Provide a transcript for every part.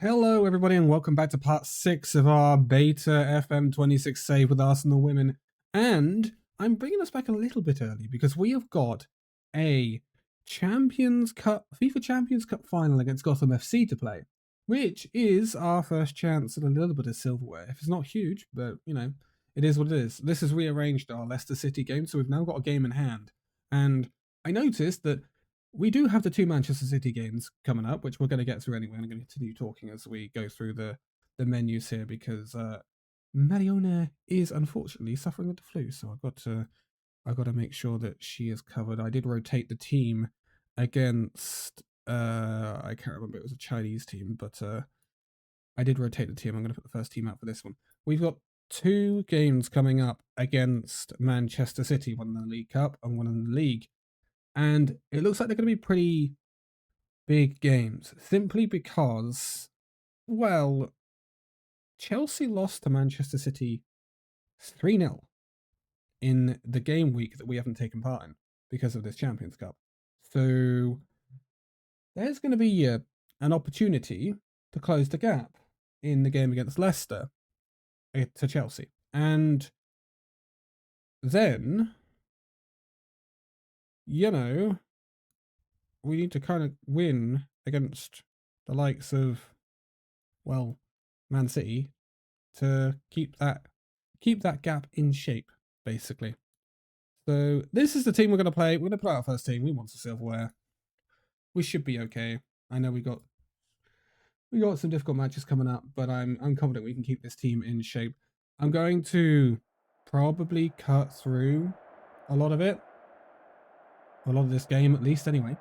Hello, everybody, and welcome back to part 6 of our beta FM26 save with Arsenal women. And I'm bringing us back a little bit early because we have got a Champions Cup, FIFA Champions Cup final against Gotham FC to play, which is our first chance at a little bit of silverware. If it's not huge, but you know, it is what it is. This has rearranged our Leicester City game, so we've now got a game in hand. And I noticed that we do have the two Manchester City games coming up, which we're going to get through anyway. I'm going to continue talking as we go through the menus here because Mariona is unfortunately suffering with the flu, so I've got to make sure that she is covered. I did rotate the team against I can't remember, it was a Chinese team, but I did rotate the team. I'm going to put the first team out for this one. We've got two games coming up against Manchester City, one in the League Cup and one in the league. And it looks like they're going to be pretty big games, simply because, well, Chelsea lost to Manchester City 3-0 in the game week that we haven't taken part in because of this Champions Cup. So there's going to be an opportunity to close the gap in the game against Leicester to Chelsea. And then, you know, we need to kind of win against the likes of, well, Man City to keep that gap in shape, basically. So this is the team we're going to play. We're going to play our first team. We want the silverware. We should be okay. I know we got some difficult matches coming up, but I'm confident we can keep this team in shape. I'm going to probably cut through a lot of this game at least anyway,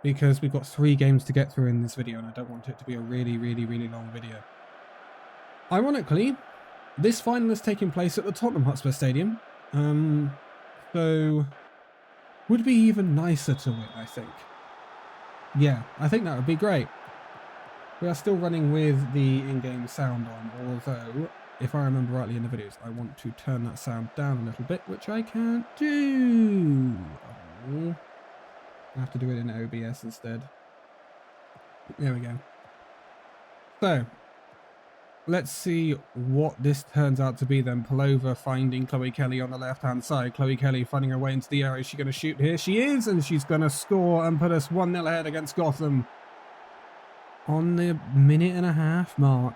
because we've got 3 games to get through in this video and I don't want it to be a really, really, really long video. Ironically, this final is taking place at the Tottenham Hotspur Stadium, so would be even nicer to win, I think. Yeah, I think that would be great. We are still running with the in-game sound on, although, if I remember rightly in the videos, I want to turn that sound down a little bit, which I can't do. Oh. I have to do it in OBS instead. There we go. So, let's see what this turns out to be then. Pullover finding Chloe Kelly on the left-hand side. Chloe Kelly finding her way into the area. Is she going to shoot here? She is, and she's going to score and put us 1-0 ahead against Gotham on the minute-and-a-half mark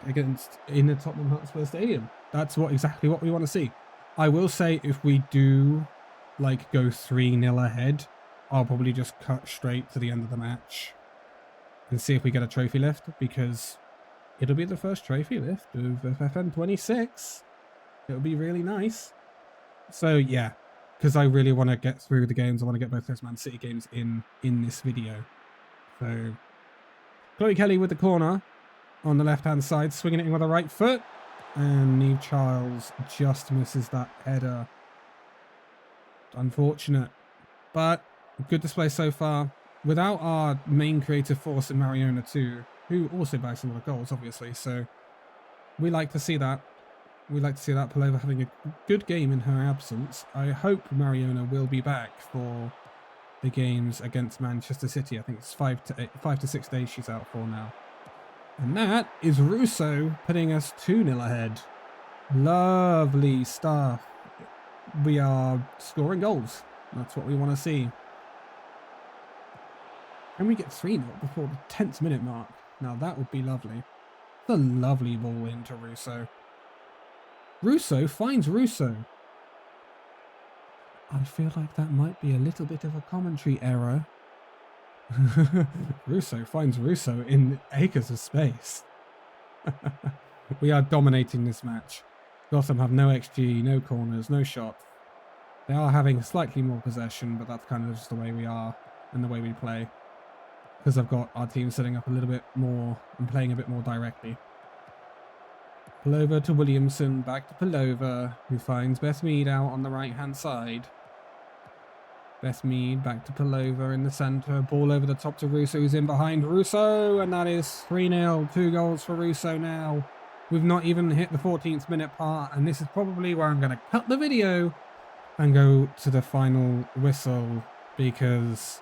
in the Tottenham Hotspur Stadium. That's exactly what we want to see. I will say if we do go 3-0 ahead, I'll probably just cut straight to the end of the match and see if we get a trophy lift, because it'll be the first trophy lift of FM26. It'll be really nice. So yeah, because I really want to get through the games. I want to get both those Man City games in this video. So Chloe Kelly with the corner on the left-hand side, swinging it in with the right foot. And Neve Childs just misses that header. Unfortunate. But good display so far. Without our main creative force in Mariona too, who also bags a lot of goals, obviously. So we like to see that. We like to see that Pullover having a good game in her absence. I hope Mariona will be back for the games against Manchester City. I think it's 5 to 6 days she's out for now. And that is Russo putting us 2-0 ahead. Lovely stuff. We are scoring goals. That's what we want to see. And we get 3-0 before the 10th minute mark. Now that would be lovely. The lovely ball into Russo. Russo finds Russo. I feel like that might be a little bit of a commentary error. Russo finds Russo in acres of space. We are dominating this match. Gotham have no XG, no corners, no shots. They are having slightly more possession, but that's kind of just the way we are and the way we play. Because I've got our team setting up a little bit more and playing a bit more directly. Pullover to Williamson, back to Pullover, who finds Beth Mead out on the right-hand side. Beth Mead back to Pullover in the centre. Ball over the top to Russo, who's in behind Russo, and that is 3-0. 2 goals for Russo now. We've not even hit the 14th minute part, and this is probably where I'm going to cut the video and go to the final whistle, because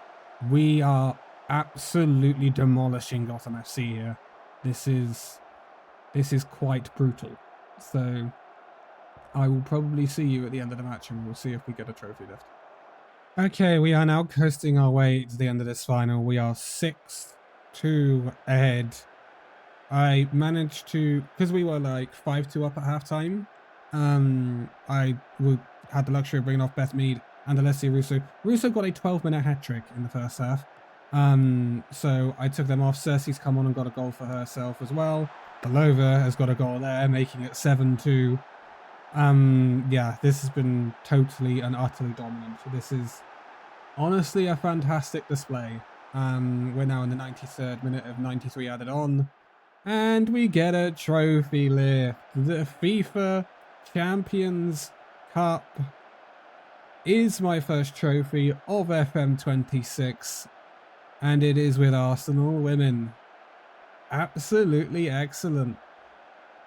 we are absolutely demolishing Gotham FC here. This is quite brutal. So I will probably see you at the end of the match and we'll see if we get a trophy lift. Okay, we are now coasting our way to the end of this final. We are 6-2 ahead. I managed to, because we were like 5-2 up at halftime, had the luxury of bringing off Beth Mead and Alessia Russo. Russo got a 12-minute hat-trick in the first half. So I took them off. Cersei's come on and got a goal for herself as well. Belova has got a goal there, making it 7-2. Yeah, this has been totally and utterly dominant. This is honestly a fantastic display. We're now in the 93rd minute of 93 added on. And we get a trophy lift. The FIFA Champions Cup is my first trophy of FM26. And it is with Arsenal women. Absolutely excellent.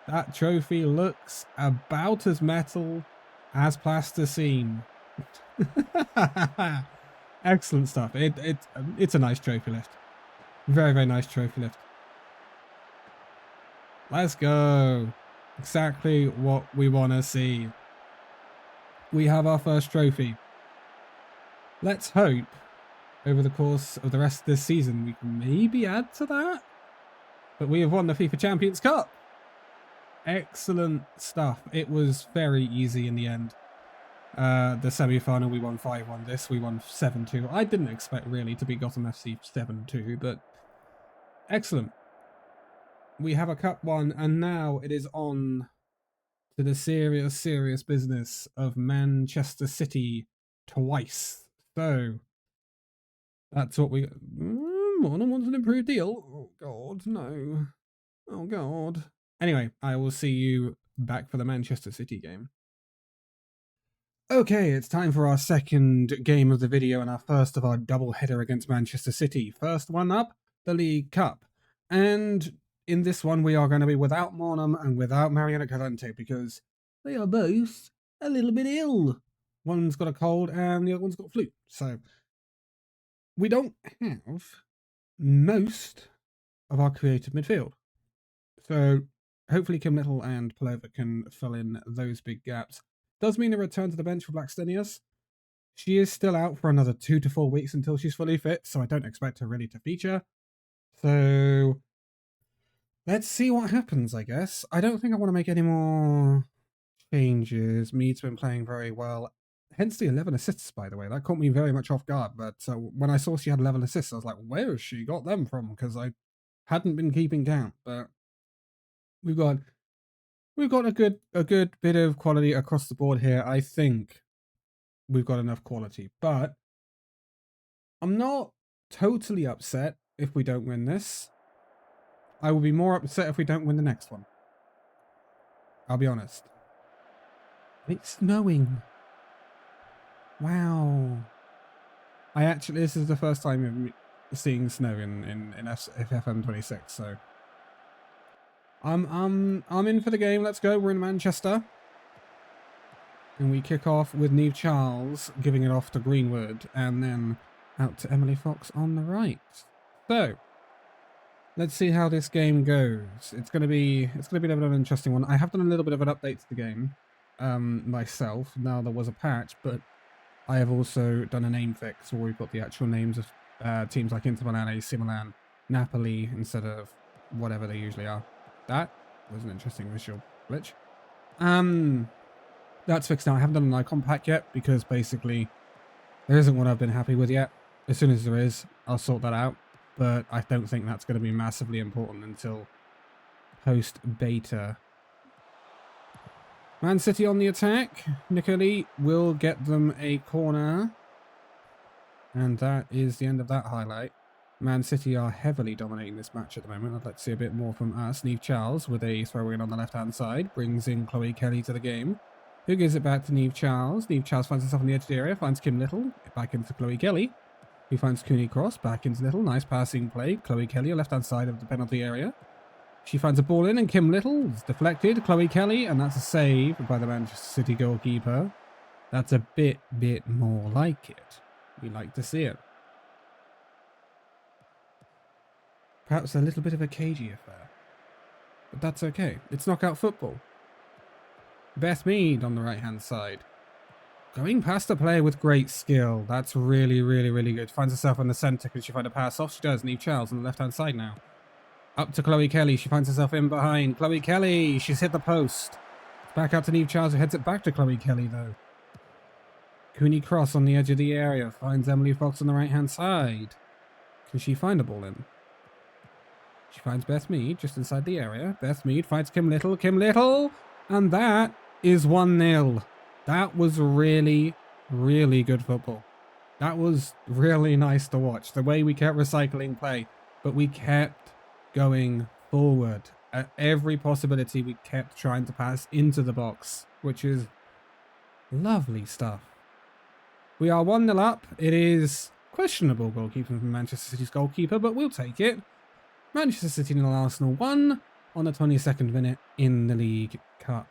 That trophy looks about as metal as plasticine. Excellent stuff. It's a nice trophy lift. Very, very nice trophy lift. Let's go. Exactly what we want to see. We have our first trophy. Let's hope over the course of the rest of this season we can maybe add to that. But we have won the FIFA Champions Cup. Excellent stuff. It was very easy in the end. The semi-final we won 5-1. This we won 7-2. I didn't expect really to beat Gotham FC 7-2, but excellent. We have a cup won, and now it is on to the serious business of Manchester City twice. So that's what we... Mona wants an improved deal. Oh God, no. Oh God. Anyway, I will see you back for the Manchester City game. Okay, it's time for our second game of the video and our first of our double header against Manchester City. First one up, the League Cup. And in this one, we are going to be without Monum and without Mariana Calente because they are both a little bit ill. One's got a cold and the other one's got a flu. So we don't have most of our creative midfield. So hopefully Kim Little and Pelova can fill in those big gaps. Does mean a return to the bench for Blackstenius. She is still out for another 2 to 4 weeks until she's fully fit, so I don't expect her really to feature. So let's see what happens, I guess. I don't think I want to make any more changes. Mead's been playing very well. Hence the 11 assists, by the way. That caught me very much off guard. But when I saw she had 11 assists, I was like, where has she got them from? Because I hadn't been keeping count. But we've got a good bit of quality across the board here. I think we've got enough quality. But I'm not totally upset if we don't win this. I will be more upset if we don't win the next one. I'll be honest. It's snowing. Wow. This is the first time of seeing snow in FM26, so I'm in for the game. Let's go. We're in Manchester. And we kick off with Niamh Charles giving it off to Greenwood and then out to Emily Fox on the right. So let's see how this game goes. It's gonna be a bit of an interesting one. I have done a little bit of an update to the game myself. Now there was a patch, but I have also done a name fix where we've got the actual names of teams like Inter Milan, AC Milan, Napoli instead of whatever they usually are. That was an interesting visual glitch. That's fixed now. I haven't done an icon pack yet because basically there isn't one I've been happy with yet. As soon as there is, I'll sort that out. But I don't think that's going to be massively important until post-beta. Man City on the attack. Nicoli will get them a corner. And that is the end of that highlight. Man City are heavily dominating this match at the moment. I'd like to see a bit more from us. Niamh Charles with a throw-in on the left-hand side. Brings in Chloe Kelly to the game. Who gives it back to Niamh Charles? Niamh Charles finds herself on the edge of the area. Finds Kim Little. Back into Chloe Kelly. Who finds Cooney Cross. Back into Little. Nice passing play. Chloe Kelly, left-hand side of the penalty area. She finds a ball in and Kim Little is deflected. Chloe Kelly, and that's a save by the Manchester City goalkeeper. That's a bit more like it. We like to see it. Perhaps a little bit of a cagey affair. But that's okay. It's knockout football. Beth Mead on the right-hand side. Going past the player with great skill. That's really, really, really good. Finds herself in the centre. Can she find a pass off? She does. Neve Charles on the left-hand side now. Up to Chloe Kelly. She finds herself in behind. Chloe Kelly. She's hit the post. Back out to Neve Charles, who heads it back to Chloe Kelly, though. Cooney Cross on the edge of the area. Finds Emily Fox on the right-hand side. Can she find a ball in? She finds Beth Mead just inside the area. Beth Mead finds Kim Little. Kim Little! And that is 1-0. That was really, really good football. That was really nice to watch. The way we kept recycling play, but we kept going forward. At every possibility, we kept trying to pass into the box, which is lovely stuff. We are 1-0 up. It is questionable goalkeeping from Manchester City's goalkeeper, but we'll take it. Manchester City 0, Arsenal 1 on the 22nd minute in the League Cup.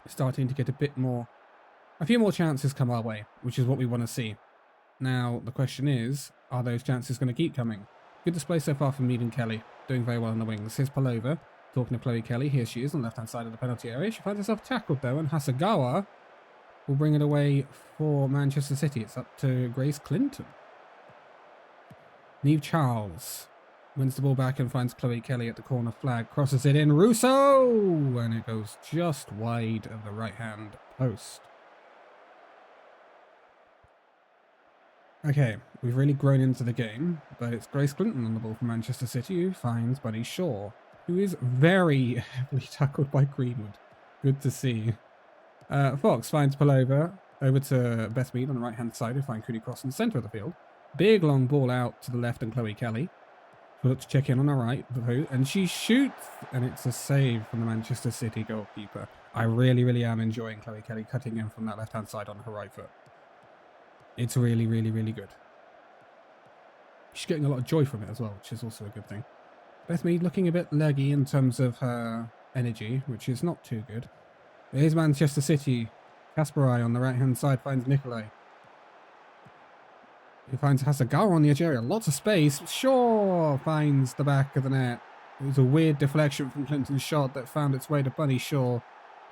Starting to get a few more chances come our way, which is what we want to see. Now, the question is, are those chances going to keep coming? Good display so far from Mead and Kelly, doing very well on the wings. Here's Palova, talking to Chloe Kelly. Here she is on the left-hand side of the penalty area. She finds herself tackled, though, and Hasegawa will bring it away for Manchester City. It's up to Grace Clinton. Neve Charles wins the ball back and finds Chloe Kelly at the corner flag. Crosses it in. Russo! And it goes just wide of the right-hand post. Okay, we've really grown into the game, but it's Grace Clinton on the ball for Manchester City who finds Bunny Shaw, who is very heavily tackled by Greenwood. Good to see. Fox finds Palova over to Beth Mead on the right-hand side, who finds Cooney Cross in the centre of the field. Big long ball out to the left and Chloe Kelly. She'll look to check in on her right, and she shoots, and it's a save from the Manchester City goalkeeper. I really, really am enjoying Chloe Kelly cutting in from that left-hand side on her right foot. It's really, really, really good. She's getting a lot of joy from it as well, which is also a good thing. Beth Mead looking a bit leggy in terms of her energy, which is not too good. Here's Manchester City. Kasparai on the right-hand side finds Nikolai. He finds Hasegawa on the edge area. Lots of space. Shaw finds the back of the net. It was a weird deflection from Clinton's shot that found its way to Bunny Shaw.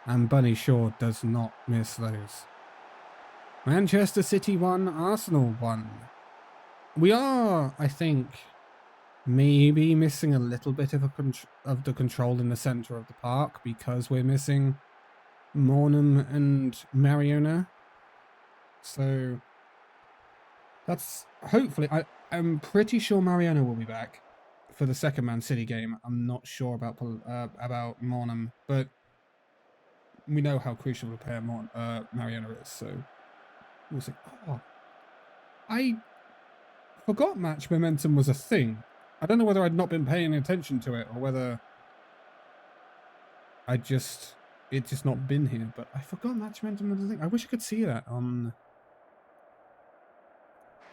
And Bunny Shaw does not miss those. Manchester City 1, Arsenal 1. We are, I think, maybe missing a little bit of the control in the centre of the park because we're missing Mornham and Mariona. So that's hopefully. I'm pretty sure Mariona will be back for the second Man City game. I'm not sure about Mornham, but we know how crucial a player Mariona is. So we'll see. Oh, I forgot match momentum was a thing. I don't know whether I'd not been paying attention to it or whether it's just not been here. But I forgot match momentum was a thing. I wish I could see that on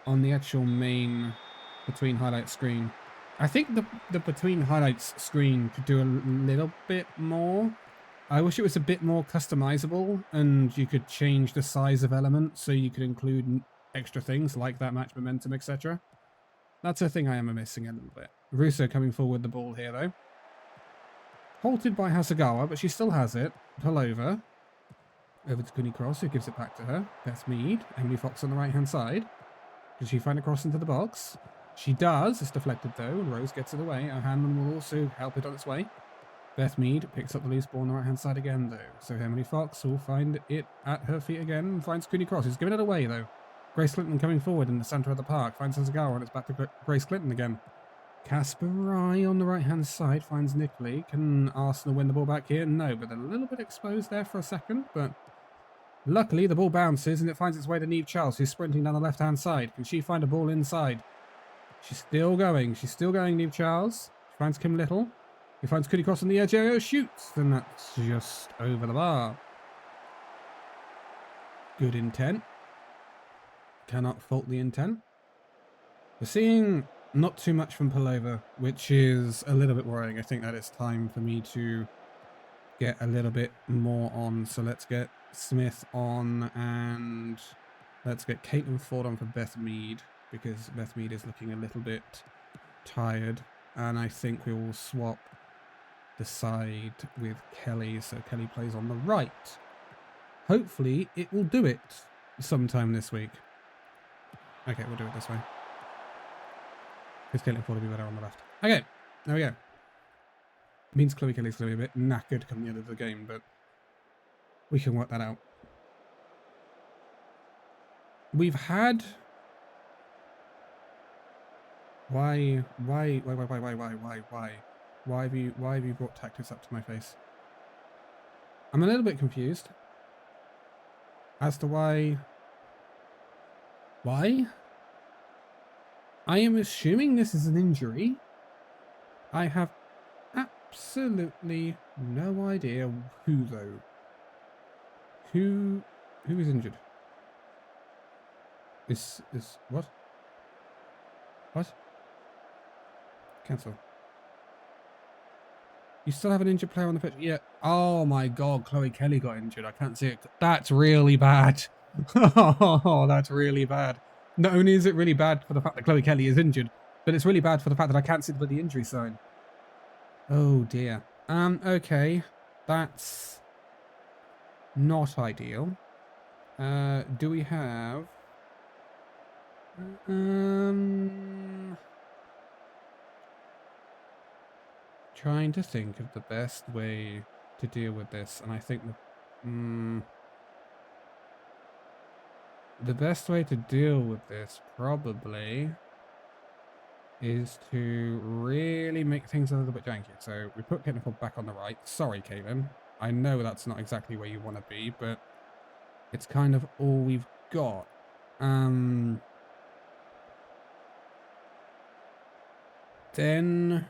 the actual main between highlights screen. I think the between highlights screen could do a little bit more. I wish it was a bit more customizable and you could change the size of elements so you could include extra things like that match momentum, etc. That's a thing I am missing a little bit. Russo coming forward the ball here though. Halted by Hasegawa, but she still has it. Palova. Over to Cooney Cross, who gives it back to her. Beth Mead. Emily Fox on the right-hand side. Does she find a cross into the box? She does. It's deflected though, and Rose gets it away. O'Hanlon will also help it on its way. Beth Mead picks up the loose ball on the right-hand side again though. So Emily Fox will find it at her feet again and finds Cooney Cross. He's giving it away though. Grace Clinton coming forward in the centre of the park. Finds Hasegawa and it's back to Grace Clinton again. Kasparai on the right-hand side finds Nicolai. Can Arsenal win the ball back here? No, but they're a little bit exposed there for a second. But luckily, the ball bounces and it finds its way to Neve Charles, who's sprinting down the left-hand side. Can she find a ball inside? She's still going. She's still going, Neve Charles. She finds Kim Little. He finds Cooney Cross on the edge area. Shoots. And that's just over the bar. Good intent. Cannot fault the intent. We're seeing not too much from Palova, which is a little bit worrying. I think that it's time for me to get a little bit more on. So let's get Smith on and let's get Caitlin Ford on for Beth Mead because Beth Mead is looking a little bit tired. And I think we will swap decide with Kelly, so Kelly plays on the right. Hopefully it will do it sometime this week. Okay, we'll do it this way. Because Kelly will probably be better on the left. Okay, there we go. Means Chloe Kelly's going to be a bit knackered come the end of the game, but we can work that out. We've had... Why have you brought tactics up to my face? I'm a little bit confused as to why. Why? I am assuming this is an injury. I have absolutely no idea who though. Who is injured? Is what? What? Cancel. You still have an injured player on the pitch? Yeah. Oh my god, Chloe Kelly got injured. I can't see it. That's really bad. Oh, that's really bad. Not only is it really bad for the fact that Chloe Kelly is injured, but it's really bad for the fact that I can't see the injury sign. Oh dear. Okay. That's not ideal. Do we have... Trying to think of the best way to deal with this, and I think the best way to deal with this probably is to really make things a little bit janky. So we put Caitlin back on the right. Sorry, Caitlin. I know that's not exactly where you want to be, but it's kind of all we've got. Then...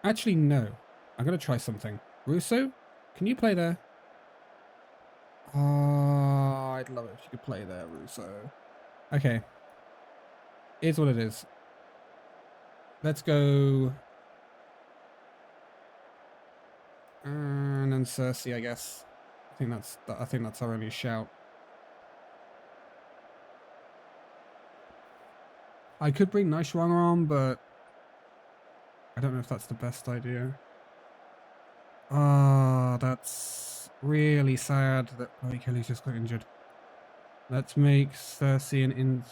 Actually, no. I'm going to try something. Russo, can you play there? Oh, I'd love it if you could play there, Russo. Okay. Here's what it is. Let's go... And then Cersei, I guess. I think that's our only shout. I could bring Nishwanger on, but... I don't know if that's the best idea. Ah, that's really sad that Chloe Kelly's just got injured. Let's make Cersei an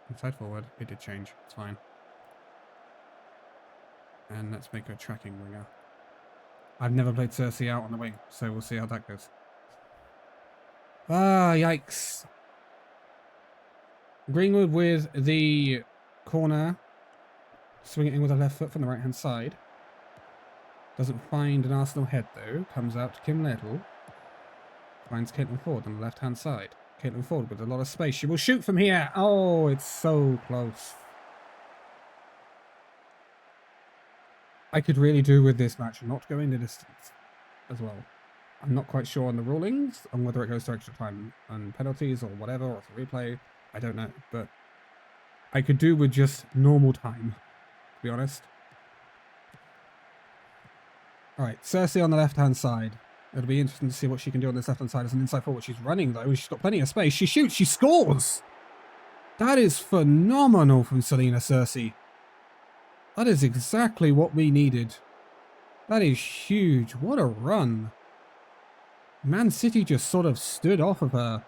inside forward. It did change. It's fine. And let's make her a tracking winger. I've never played Cersei out on the wing, so we'll see how that goes. Ah, yikes. Greenwood with the corner. Swing it in with a left foot from the right-hand side. Doesn't find an Arsenal head, though. Comes out to Kim Ledl. Finds Caitlin Ford on the left-hand side. Caitlin Ford with a lot of space. She will shoot from here. Oh, it's so close. I could really do with this match not going the distance as well. I'm not quite sure on the rulings, on whether it goes to extra time and penalties or whatever, or to replay. I don't know, but I could do with just normal time. To be honest. Alright, Cersei on the left-hand side. It'll be interesting to see what she can do on this left-hand side as an inside forward. She's running, though. She's got plenty of space. She shoots. She scores! That is phenomenal from Selena Cersei. That is exactly what we needed. That is huge. What a run. Man City just sort of stood off of her.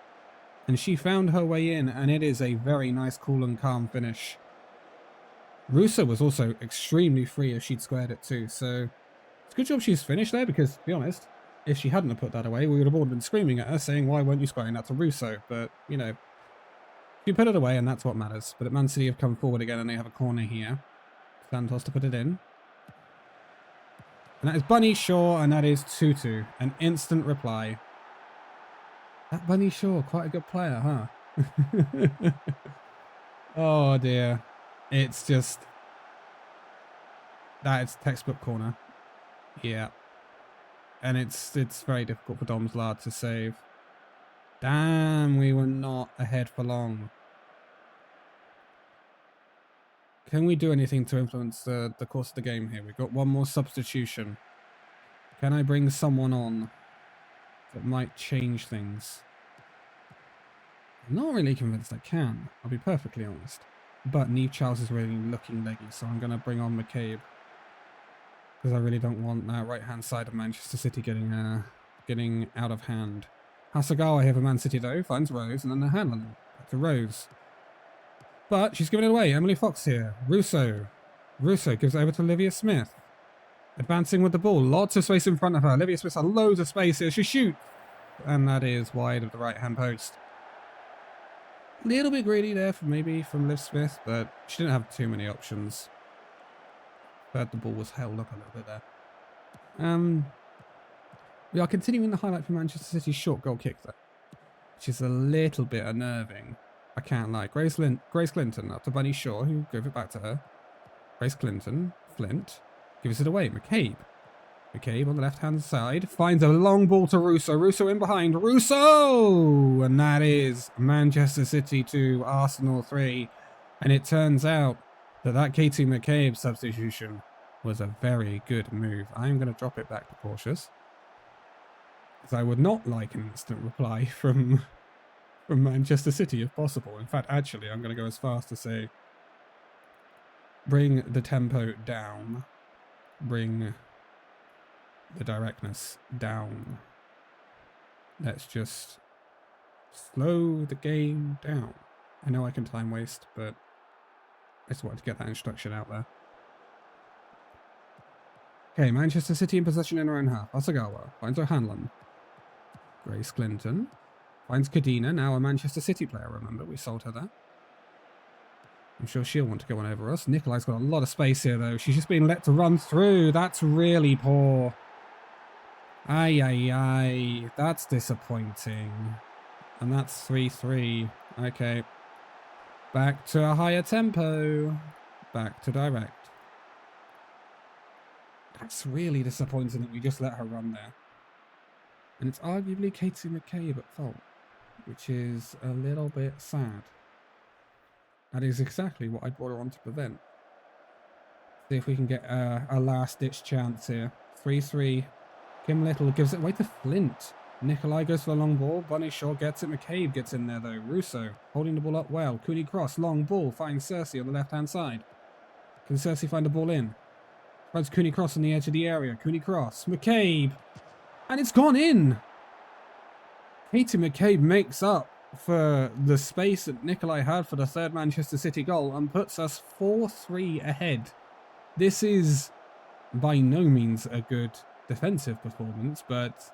And she found her way in, and it is a very nice, cool and calm finish. Russo was also extremely free if she'd squared it too, so it's a good job she's finished there because, to be honest, if she hadn't have put that away, we would have all been screaming at her saying, why weren't you squaring that to Russo? But, you know, she put it away and that's what matters. But Man City have come forward again and they have a corner here. Santos to put it in. And that is Bunny Shaw and that is 2-2. An instant reply. That Bunny Shaw, quite a good player, huh? Oh dear. It's just... That is textbook corner. Yeah. And it's very difficult for Dom's Lard to save. Damn, we were not ahead for long. Can we do anything to influence the course of the game here? We've got one more substitution. Can I bring someone on that might change things? I'm not really convinced I can, I'll be perfectly honest. But Neve Charles is really looking leggy, so I'm going to bring on McCabe. because I really don't want that right-hand side of Manchester City getting out of hand. Hasegawa here for Man City though, finds Rose, and then the Hanlon. Back to Rose. But she's giving it away. Emily Fox here. Russo gives it over to Olivia Smith. Advancing with the ball. Lots of space in front of her. Olivia Smith has loads of space here. She shoots. And that is wide of the right-hand post. Little bit greedy there from Liv Smith, but she didn't have too many options. But the ball was held up a little bit there. We are continuing the highlight for Manchester City's short goal kick though, which is a little bit unnerving. I can't lie. Grace Clinton up to Bunny Shaw, who gave it back to her. Grace Clinton, Flint, gives it away. McCabe on the left-hand side finds a long ball to Russo. Russo in behind. Russo! And that is Manchester City 2, Arsenal 3. And it turns out that Katie McCabe substitution was a very good move. I'm going to drop it back to cautious, because I would not like an instant reply from Manchester City if possible. In fact, actually, I'm going to go as far as to say, bring the tempo down. Bring the directness down. Let's just slow the game down. I know I can time waste, but I just wanted to get that instruction out there. Okay, Manchester City in possession in their own half. Hasegawa finds O'Hanlon. Grace Clinton finds Kadina, now a Manchester City player, remember, we sold her that. I'm sure she'll want to go on over us. Nikolai's got a lot of space here, though. She's just being let to run through. That's really poor. Ay. That's disappointing. And that's 3-3. Okay. Back to a higher tempo. Back to direct. That's really disappointing that we just let her run there. And it's arguably Katie McCabe at fault, which is a little bit sad. That is exactly what I brought her on to prevent. See if we can get a last-ditch chance here. 3-3. Kim Little gives it away to Flint. Nikolai goes for the long ball. Bunny Shaw gets it. McCabe gets in there, though. Russo holding the ball up well. Cooney Cross, long ball, finds Cersei on the left-hand side. Can Cersei find the ball in? Finds Cooney Cross on the edge of the area. Cooney Cross. McCabe. And it's gone in! Katie McCabe makes up for the space that Nikolai had for the third Manchester City goal and puts us 4-3 ahead. This is by no means a good defensive performance, but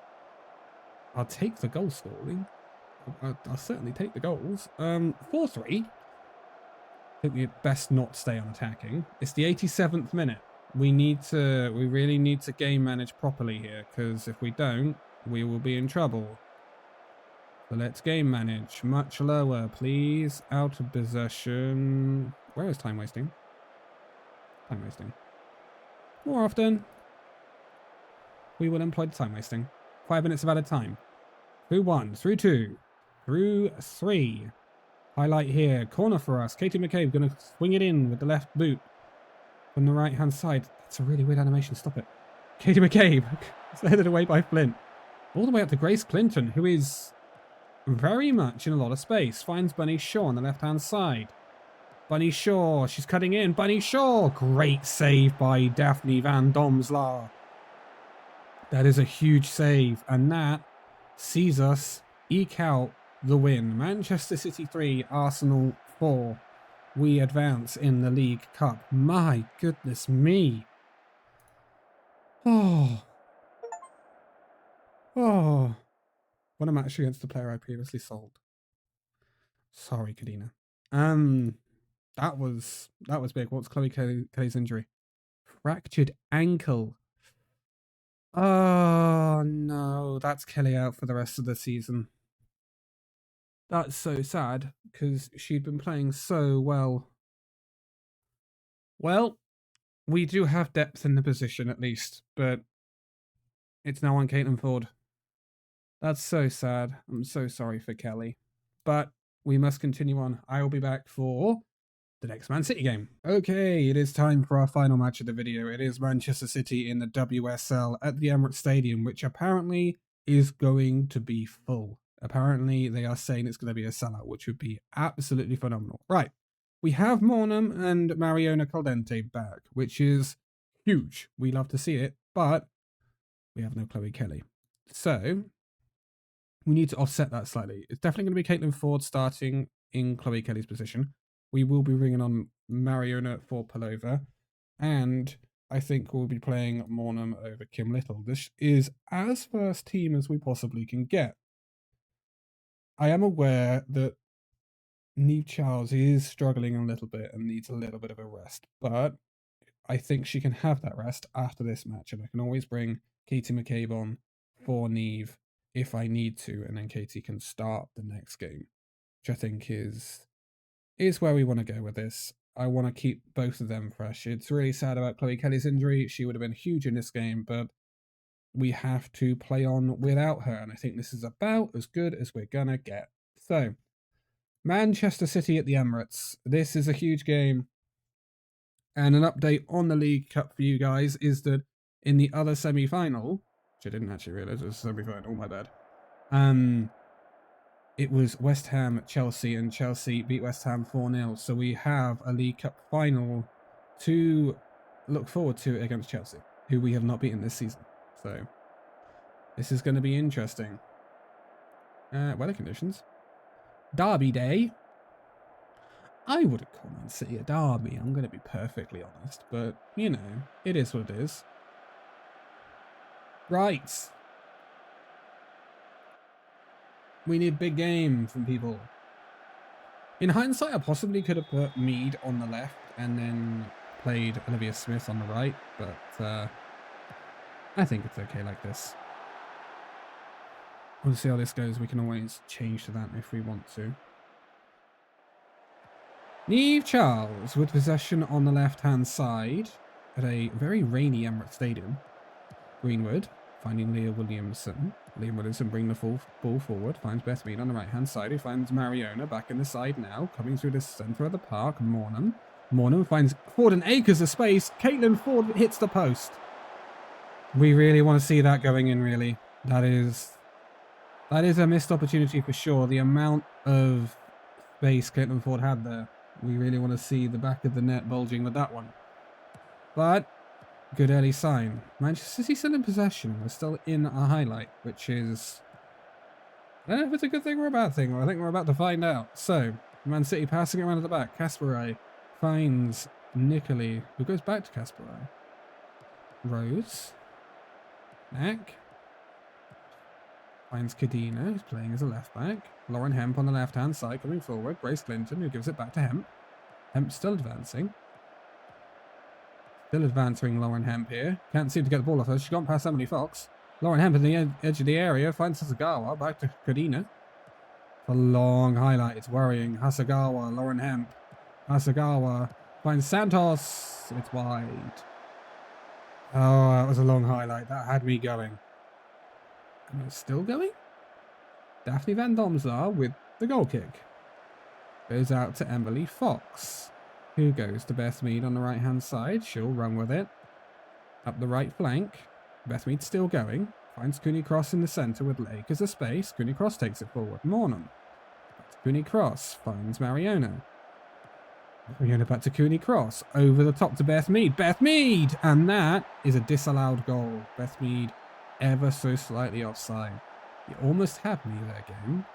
I'll take the goal scoring. I'll certainly take the goals. 4-3. I think we'd best not stay on attacking. It's the 87th minute. We really need to game manage properly here, because if we don't, we will be in trouble. So let's game manage. Much lower, please. Out of possession. Where is time wasting? Time wasting. More often, we will employ the time wasting. 5 minutes of added time. Through 1, through 2, through 3. Highlight here. Corner for us. Katie McCabe going to swing it in with the left boot from the right-hand side. That's a really weird animation. Stop it. Katie McCabe. It's headed away by Flint. All the way up to Grace Clinton, who is very much in a lot of space. Finds Bunny Shaw on the left-hand side. Bunny Shaw, she's cutting in. Bunny Shaw, great save by Daphne Van Domslaar. That is a huge save, and that sees us eke out the win. Manchester City 3, Arsenal 4. We advance in the League Cup. My goodness me. Oh. What a match against the player I previously sold. Sorry, Kadina. That was big. What's Chloe Kelly's injury? Fractured ankle. Oh no, that's Kelly out for the rest of the season. That's so sad, because she'd been playing so well. Well, we do have depth in the position at least, but it's now on Caitlin Ford. That's so sad. I'm so sorry for Kelly. But we must continue on. I will be back for the next Man City game. Okay, it is time for our final match of the video. It is Manchester City in the WSL at the Emirates Stadium, which apparently is going to be full. Apparently, they are saying it's going to be a sellout, which would be absolutely phenomenal. Right, we have Mornham and Mariona Caldente back, which is huge. We love to see it, but we have no Chloe Kelly. So we need to offset that slightly. It's definitely going to be Caitlin Ford starting in Chloe Kelly's position. We will be bringing on Mariona for Palova, and I think we'll be playing Mornham over Kim Little. This is as first team as we possibly can get. I am aware that Neve Charles is struggling a little bit and needs a little bit of a rest, but I think she can have that rest after this match, and I can always bring Katie McCabe on for Neve if I need to, and then Katie can start the next game, which I think is where we want to go with this. I want to keep both of them fresh. It's really sad about Chloe Kelly's injury. She would have been huge in this game, but we have to play on without her, and I think this is about as good as we're going to get. So, Manchester City at the Emirates. This is a huge game. And an update on the League Cup for you guys is that in the other semi-final, which I didn't actually realise it was a semi-final, my bad, it was West Ham Chelsea, and Chelsea beat West Ham 4-0. So we have a League Cup final to look forward to against Chelsea, who we have not beaten this season. So this is going to be interesting. Weather conditions. Derby day. I wouldn't call Man City a derby, I'm going to be perfectly honest. But, you know, it is what it is. Right. We need big game from people. In hindsight, I possibly could have put Mead on the left and then played Olivia Smith on the right. But I think it's okay like this. We'll see how this goes. We can always change to that if we want to. Neve Charles with possession on the left-hand side at a very rainy Emirates Stadium. Greenwood finding Leah Williamson. Leah Williamson bringing the ball forward. Finds Beth Mead on the right-hand side. Who finds Mariona back in the side now. Coming through the centre of the park. Mornham. Mornham finds Ford and acres of space. Caitlin Ford hits the post. We really want to see that going in, really. That is a missed opportunity for sure. The amount of space Caitlin Ford had there. We really want to see the back of the net bulging with that one. But, good early sign. Manchester City still in possession. We're still in a highlight, which is... I don't know if it's a good thing or a bad thing. I think we're about to find out. So, Man City passing it around at the back. Kasparai finds Nicoli, who goes back to Kasparai. Rose. Mack. Finds Kadina, who's playing as a left back. Lauren Hemp on the left-hand side coming forward. Grace Clinton, who gives it back to Hemp. Hemp still advancing. Still advancing Lauren Hemp here. Can't seem to get the ball off her. She's gone past Emily Fox. Lauren Hemp in the edge of the area. Finds Hasagawa. Back to Kadina. A long highlight. It's worrying. Hasagawa, Lauren Hemp. Hasagawa finds Santos. It's wide. Oh, that was a long highlight. That had me going. And it's still going? Daphne Van Domsar with the goal kick. Goes out to Emily Fox, who goes to Beth Mead on the right-hand side. She'll run with it. Up the right flank. Beth Mead still going. Finds Cooney Cross in the centre with acres of space. Cooney Cross takes it forward. Mornham. Back to Cooney Cross. Finds Mariona. Mariona back to Cooney Cross. Over the top to Beth Mead. Beth Mead! And that is a disallowed goal. Beth Mead ever so slightly offside. You almost had me there, game.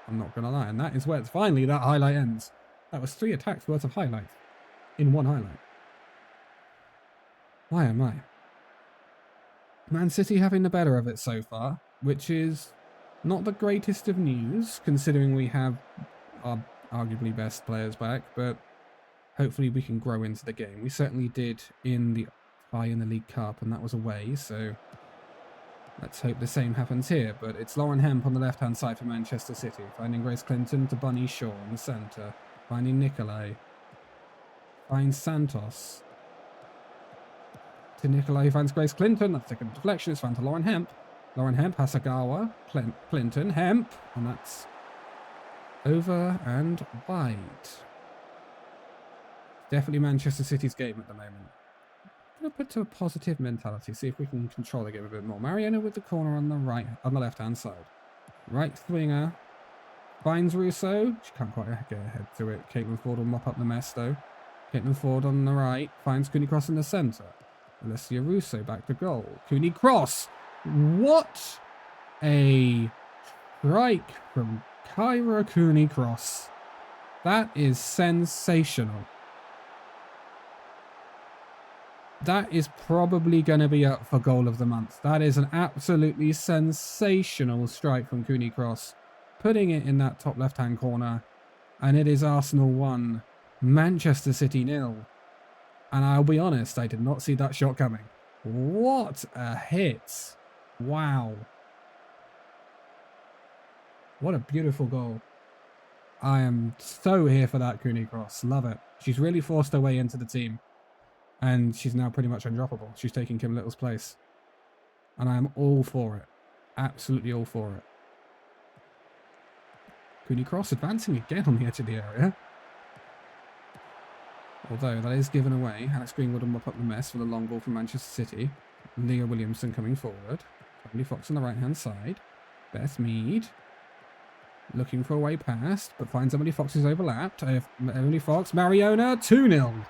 I'm not going to lie. And that is where finally that highlight ends. That was 3 attacks worth of highlights in one highlight. Why am I? Man City having the better of it so far, which is not the greatest of news, considering we have our arguably best players back, but hopefully we can grow into the game. We certainly did in the League Cup, and that was away, so let's hope the same happens here. But it's Lauren Hemp on the left-hand side for Manchester City, finding Grace Clinton to Bunny Shaw in the centre, finding Nicolai, finds Santos, to Nicolai, who finds Grace Clinton. That's taken a deflection. It's found to Lauren Hemp. Lauren Hemp, Hasagawa, Clinton, Hemp, and that's over and wide. Definitely Manchester City's game at the moment. I'm going to put to a positive mentality, see if we can control the game a bit more. Mariona with the corner on the left-hand side. Right swinger finds Russo. She can't quite get ahead to it. Caitlin Ford will mop up the mess, though. Caitlin Ford on the right finds Cooney Cross in the centre. Alessia Russo back to goal. Cooney cross. What a strike from Kyra Cooney cross. That is sensational. That is probably going to be up for goal of the month. That is an absolutely sensational strike from Cooney cross. Putting it in that top left-hand corner. And it is Arsenal 1, Manchester City 0. And I'll be honest, I did not see that shot coming. What a hit. Wow. What a beautiful goal. I am so here for that Cooney cross. Love it. She's really forced her way into the team. And she's now pretty much undroppable. She's taking Kim Little's place. And I am all for it. Absolutely all for it. Cooney cross advancing again on the edge of the area. Although that is given away. Alex Greenwood will mop up the mess with a long ball from Manchester City. Leah Williamson coming forward. Emily Fox on the right hand side. Beth Mead. Looking for a way past, but finds Emily Fox who's overlapped. Emily Fox, Mariona, 2-0.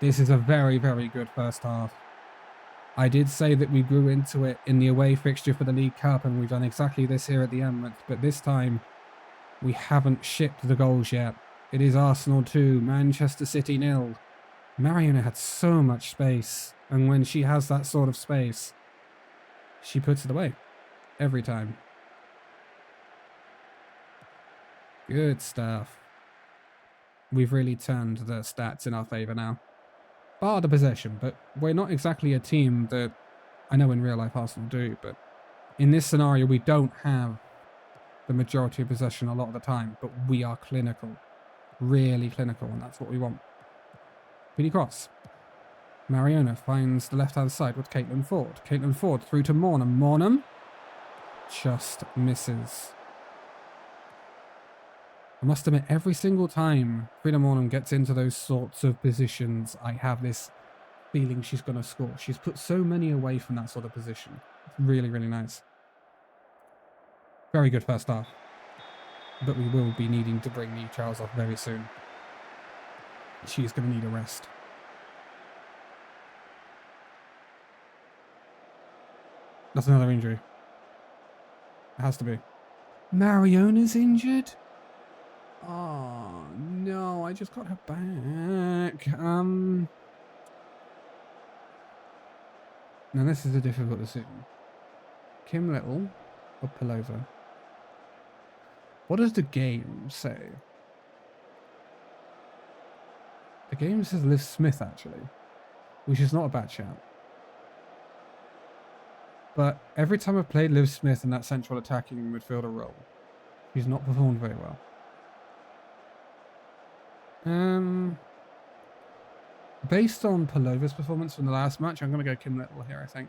This is a very, very good first half. I did say that we grew into it in the away fixture for the League Cup, and we've done exactly this here at the Emirates, but this time we haven't shipped the goals yet. It is Arsenal 2, Manchester City 0. Mariona had so much space, and when she has that sort of space, she puts it away. Every time. Good stuff. We've really turned the stats in our favour now. Bar the possession, but we're not exactly a team that I know in real life Arsenal do, but in this scenario we don't have the majority of possession a lot of the time, but we are clinical. Really clinical, and that's what we want. Cooney cross. Mariona finds the left-hand side with Caitlin Ford. Caitlin Ford through to Mornham. Mornham just misses. I must admit, every single time Frida Mornham gets into those sorts of positions, I have this feeling she's going to score. She's put so many away from that sort of position. It's really, really nice. Very good first half. But we will be needing to bring Neve Charles off very soon. She's going to need a rest. That's another injury. It has to be. Mariona's injured? Oh, no, I just got her back. Now this is a difficult decision. Kim Little or Pelova? What does the game say? The game says Liv Smith, actually, which is not a bad shout. But every time I've played Liv Smith in that central attacking midfielder role, she's not performed very well. Based on Pelova's performance from the last match, I'm going to go Kim Little here, I think.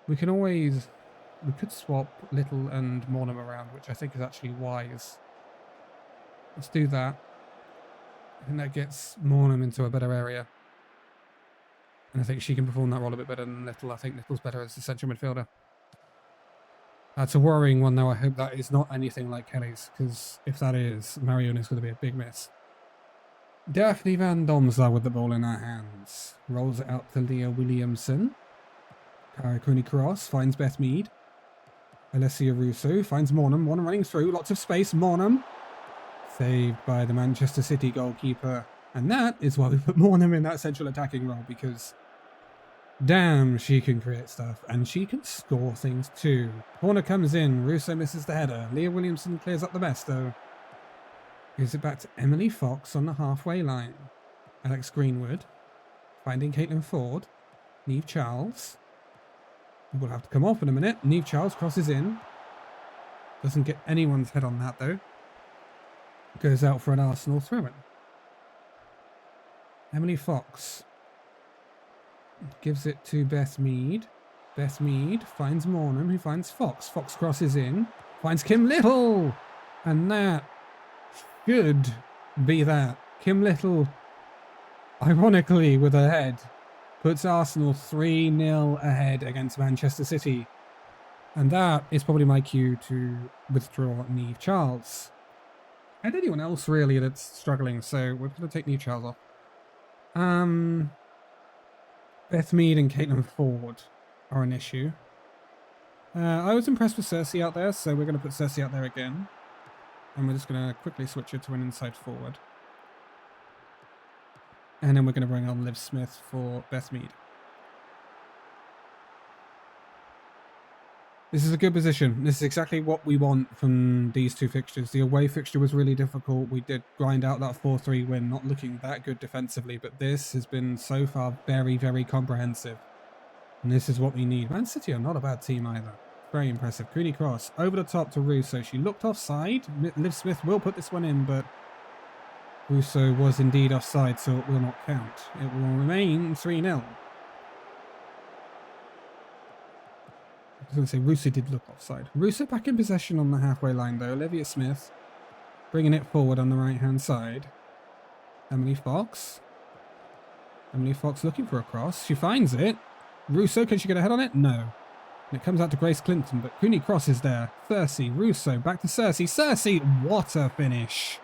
We could swap Little and Mornham around, which I think is actually wise. Let's do that. I think that gets Mornham into a better area. And I think she can perform that role a bit better than Little. I think Little's better as the central midfielder. That's a worrying one, though. I hope that is not anything like Kelly's, because if that is, Mariona's going to be a big miss. Daphne Van Domsla with the ball in her hands. Rolls it out to Leah Williamson. Cooney cross, finds Beth Mead. Alessia Russo finds Mornham. Mornham running through, lots of space. Mornham saved by the Manchester City goalkeeper. And that is why we put Mornham in that central attacking role, because damn, she can create stuff. And she can score things too. Corner comes in. Russo misses the header. Leah Williamson clears up the best, though. Gives it back to Emily Fox on the halfway line. Alex Greenwood finding Caitlin Ford. Neve Charles. We'll have to come off in a minute. Neve Charles crosses in. Doesn't get anyone's head on that, though. Goes out for an Arsenal throw-in. Emily Fox gives it to Beth Mead. Beth Mead finds Mornham, who finds Fox. Fox crosses in. Finds Kim Little. And that should be that. Kim Little, ironically, with her head, puts Arsenal 3-0 ahead against Manchester City. And that is probably my cue to withdraw Neve Charles. And anyone else, really, that's struggling, so we're going to take Neve Charles off. Beth Mead and Caitlin Ford are an issue. I was impressed with Cersei out there, so we're going to put Cersei out there again. And we're just going to quickly switch her to an inside forward. And then we're going to bring on Liv Smith for Beth Mead. This is a good position. This is exactly what we want from these two fixtures. The away fixture was really difficult. We did grind out that 4-3 win, not looking that good defensively, but this has been so far very, very comprehensive. And this is what we need. Man City are not a bad team either. Very impressive. Cooney cross over the top to Russo. She looked offside. Liv Smith will put this one in, but Russo was indeed offside, so it will not count. It will remain 3-0. I was going to say Russo did look offside. Russo back in possession on the halfway line though. Olivia Smith bringing it forward on the right-hand side. Emily Fox. Emily Fox looking for a cross. She finds it. Russo, can she get a head on it? No. And it comes out to Grace Clinton, but Cooney Cross is there. Cersei, Russo, back to Cersei. Cersei, what a finish.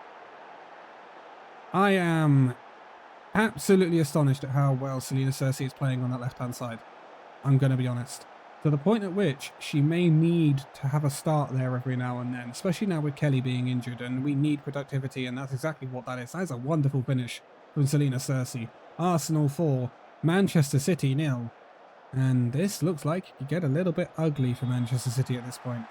I am absolutely astonished at how well Selena Cersei is playing on that left-hand side. I'm going to be honest. To the point at which she may need to have a start there every now and then, especially now with Kelly being injured, and we need productivity, and that's exactly what that is. That is a wonderful finish from Selena Cersei. Arsenal 4, Manchester City 0. And this looks like it could get a little bit ugly for Manchester City at this point.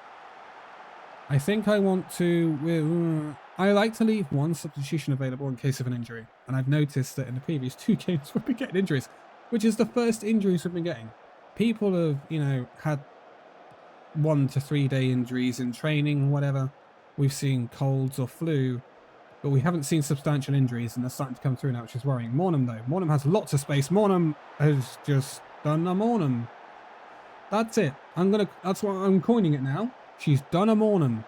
I think I want to... I like to leave one substitution available in case of an injury. And I've noticed that in the previous 2 games we've been getting injuries, which is the first injuries we've been getting. People have, you know, had 1 to 3 day injuries in training, whatever. We've seen colds or flu, but we haven't seen substantial injuries, and they're starting to come through now, which is worrying. Mornham, though. Mornham has lots of space. Mornham has just done a Mornham. That's it. That's what I'm coining it now. She's done a Mornham.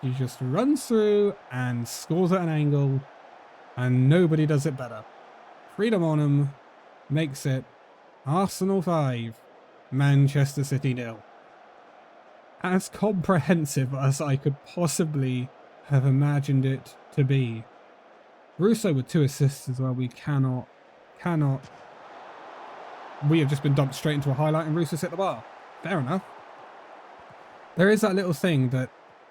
She just runs through and scores at an angle, and nobody does it better. Frida Mornham makes it Arsenal 5, Manchester City 0. As comprehensive as I could possibly have imagined it to be. Russo with 2 assists as well. We cannot. We have just been dumped straight into a highlight and Russo hit the bar. Fair enough. There is that little thing that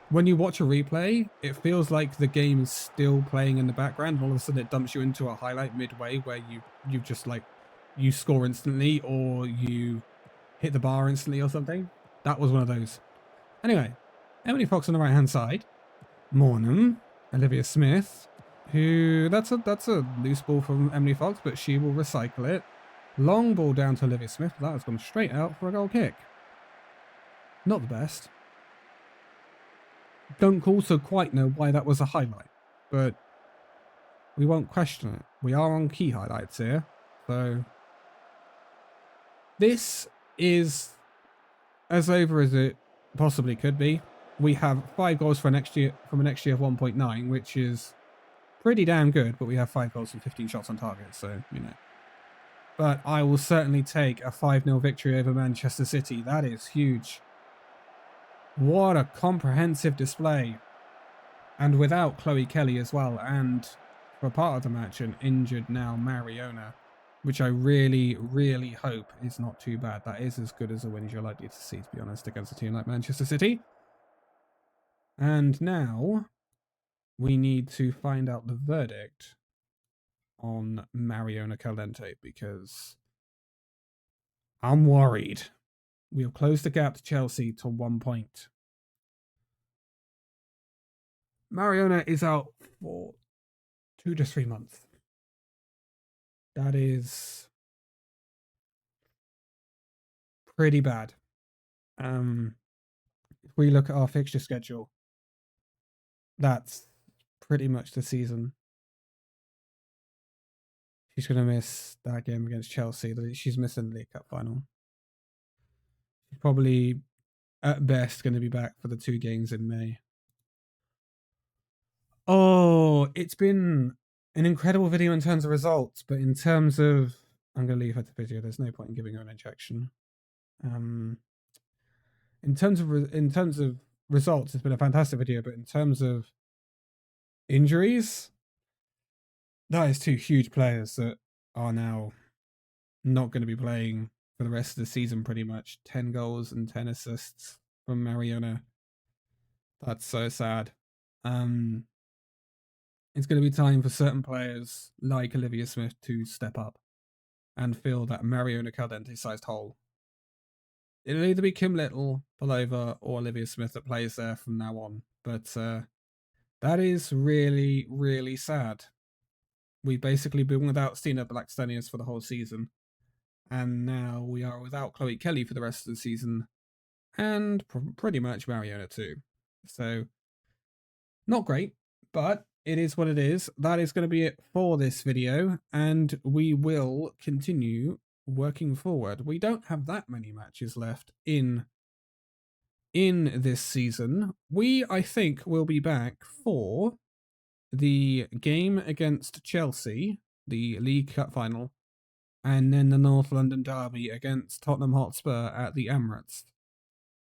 when you watch a replay, it feels like the game is still playing in the background, and all of a sudden it dumps you into a highlight midway where you just like, you score instantly or you hit the bar instantly or something. That was one of those. Anyway, Emily Fox on the right-hand side. Mornham, Olivia Smith, who, that's a loose ball from Emily Fox, but she will recycle it. Long ball down to Olivia Smith, but that has gone straight out for a goal kick. Not the best. Don't also quite know why that was a highlight, but we won't question it. We are on key highlights here, so this is as over as it possibly could be. We have 5 goals for next year from a next year of 1.9, which is pretty damn good, but we have 5 goals and 15 shots on target, so, you know. But I will certainly take a 5-0 victory over Manchester City. That is huge. What a comprehensive display. And without Chloe Kelly as well, and for part of the match, an injured now Mariona, which I really, really hope is not too bad. That is as good as a win as you're likely to see, to be honest, against a team like Manchester City. And now we need to find out the verdict on Mariona Caldente, because I'm worried. We have closed the gap to Chelsea to 1 point. Mariona is out for 2 to 3 months. That is pretty bad. If we look at our fixture schedule, that's pretty much the season. She's going to miss that game against Chelsea. She's missing the League Cup final. She's probably, at best, going to be back for the 2 games in May. Oh, it's been an incredible video in terms of results, but in terms of... I'm going to leave her to video. There's no point in giving her an injection. In terms of results, it's been a fantastic video, but in terms of injuries, that is 2 huge players that are now not going to be playing for the rest of the season pretty much. 10 goals and 10 assists from Mariona. That's so sad. It's going to be time for certain players like Olivia Smith to step up and fill that Mariona Caldente-sized hole. It'll either be Kim Little, Palova, or Olivia Smith that plays there from now on. But that is really, really sad. We've basically been without Stina Blackstenius for the whole season. And now we are without Chloe Kelly for the rest of the season. And pretty much Mariona too. So, not great, but it is what it is. That is going to be it for this video, and we will continue working forward. We don't have that many matches left in this season. We, I think, will be back for the game against Chelsea, the League Cup final, and then the North London derby against Tottenham Hotspur at the Emirates.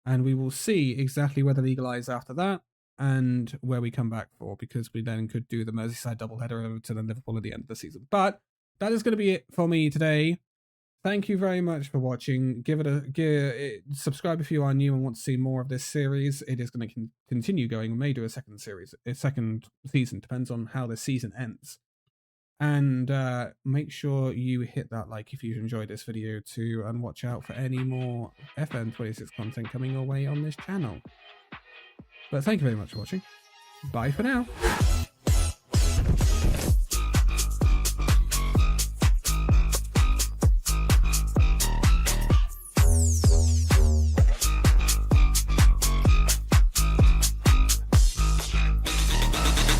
And we will see exactly where the league lies after that, and where we come back for, because we then could do the Merseyside doubleheader over to Liverpool at the end of the season. But that is going to be it for me today. Thank you very much for watching. Subscribe if you are new and want to see more of this series. It is going to continue going. We may do a second season, depends on how the season ends. And make sure you hit that like if you enjoyed this video too, and watch out for any more FM26 content coming your way on this channel. But thank you very much for watching. Bye for now.